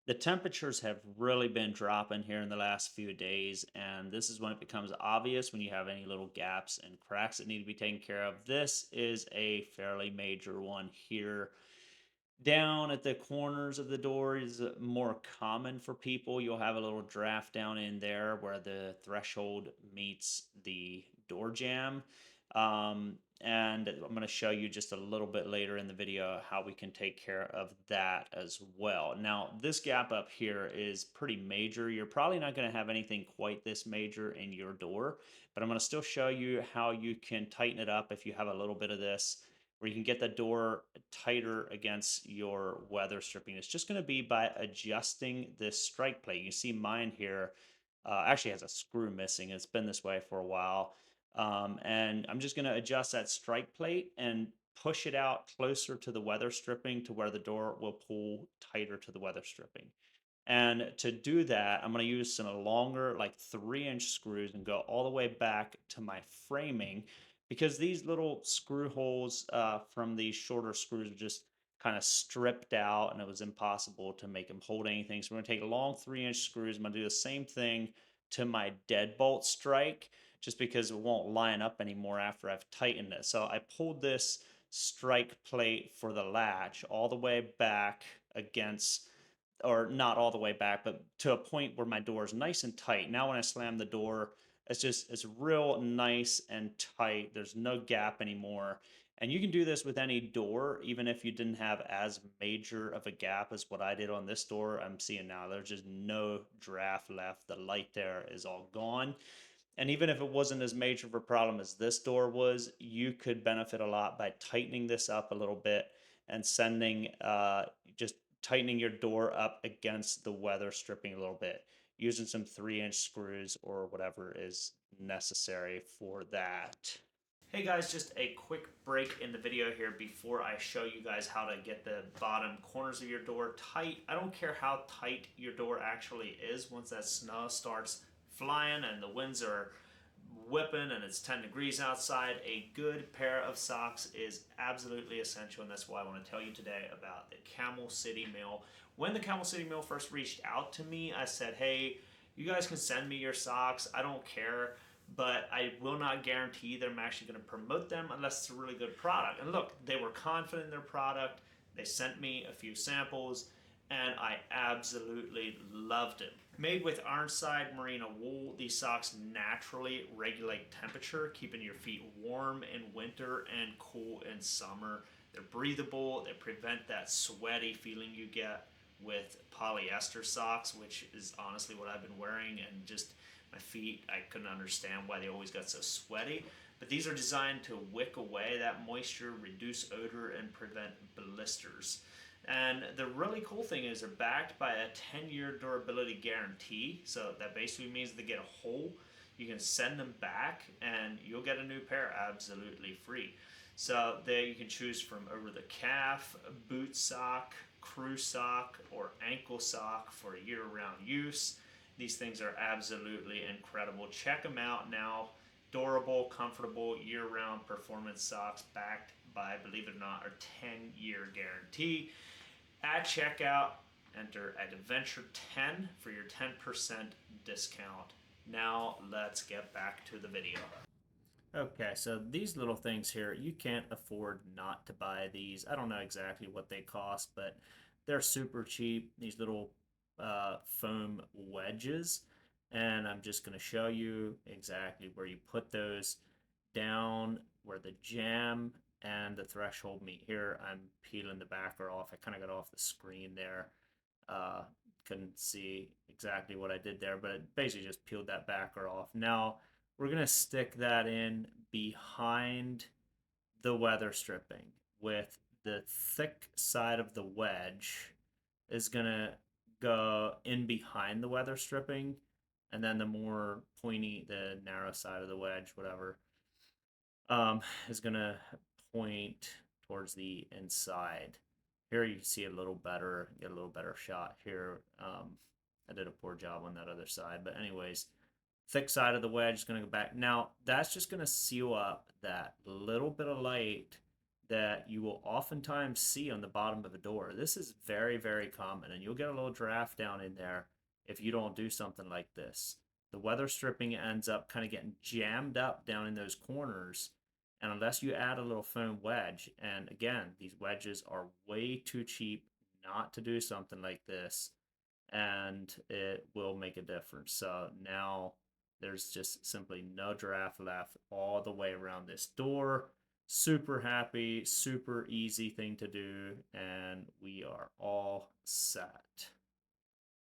The temperatures have really been dropping here in the last few days, and this is when it becomes obvious when you have any little gaps and cracks that need to be taken care of. This is a fairly major one here. Down at the corners of the door is more common for people. You'll have a little draft down in there where the threshold meets the door jamb. And I'm going to show you just a little bit later in the video how we can take care of that as well. Now, this gap up here is pretty major. You're probably not going to have anything quite this major in your door, but I'm going to still show you how you can tighten it up if you have a little bit of this, where you can get the door tighter against your weather stripping. It's just going to be by adjusting this strike plate. You see mine here actually has a screw missing. It's been this way for a while. And I'm just going to adjust that strike plate and push it out closer to the weather stripping to where the door will pull tighter to the weather stripping. And to do that, I'm going to use some longer, like 3-inch screws and go all the way back to my framing, because these little screw holes from these shorter screws are just kind of stripped out and it was impossible to make them hold anything. So we're going to take long 3-inch screws. I'm going to do the same thing to my deadbolt strike just because it won't line up anymore after I've tightened it. So I pulled this strike plate for the latch all the way back against, or not all the way back, but to a point where my door is nice and tight. Now when I slam the door, it's real nice and tight. There's no gap anymore. And you can do this with any door, even if you didn't have as major of a gap as what I did on this door. I'm seeing now there's just no draft left. The light there is all gone. And even if it wasn't as major of a problem as this door was, you could benefit a lot by tightening this up a little bit and sending just tightening your door up against the weather stripping a little bit, using some 3-inch screws or whatever is necessary for that. Hey guys, just a quick break in the video here before I show you guys how to get the bottom corners of your door tight. I don't care how tight your door actually is. Once that snow starts flying and the winds are whipping and it's 10 degrees outside, a good pair of socks is absolutely essential, and that's why I want to tell you today about the Camel City Mill. When the Camel City Mill first reached out to me, I said, hey, you guys can send me your socks. I don't care, but I will not guarantee that I'm actually going to promote them unless it's a really good product. And look, they were confident in their product. They sent me a few samples, and I absolutely loved it. Made with Ironside merino wool, these socks naturally regulate temperature, keeping your feet warm in winter and cool in summer. They're breathable, they prevent that sweaty feeling you get with polyester socks, which is honestly what I've been wearing, and just my feet, I couldn't understand why they always got so sweaty. But these are designed to wick away that moisture, reduce odor, and prevent blisters. And the really cool thing is they're backed by a 10-year durability guarantee. So that basically means they get a hole, you can send them back and you'll get a new pair absolutely free. So there you can choose from over the calf, boot sock, crew sock, or ankle sock for year-round use. These things are absolutely incredible. Check them out now. Durable, comfortable, year-round performance socks backed by, believe it or not, our 10-year guarantee. At checkout, enter Adventure10 for your 10% discount. Now let's get back to the video. Okay, so these little things here, you can't afford not to buy these. I don't know exactly what they cost, but they're super cheap. These little foam wedges. And I'm just going to show you exactly where you put those down where the jamb and the threshold meet. Here I'm peeling the backer off. I kind of got off the screen there. Uh, couldn't see exactly what I did there, but it basically just peeled that backer off. Now we're going to stick that in behind the weather stripping, with the thick side of the wedge is going to go in behind the weather stripping, and then the more pointy, the narrow side of the wedge, whatever, is going to point towards the inside. Here you can see a little better, get a little better shot here. I did a poor job on that other side, but anyways, thick side of the wedge is going to go back. Now that's just going to seal up that little bit of light that you will oftentimes see on the bottom of a door. This is very, very common, and you'll get a little draft down in there if you don't do something like this. The weather stripping ends up kind of getting jammed up down in those corners, and unless you add a little foam wedge, and again, these wedges are way too cheap not to do something like this, and it will make a difference. So now there's just simply no draft left all the way around this door. Super happy, super easy thing to do, and we are all set.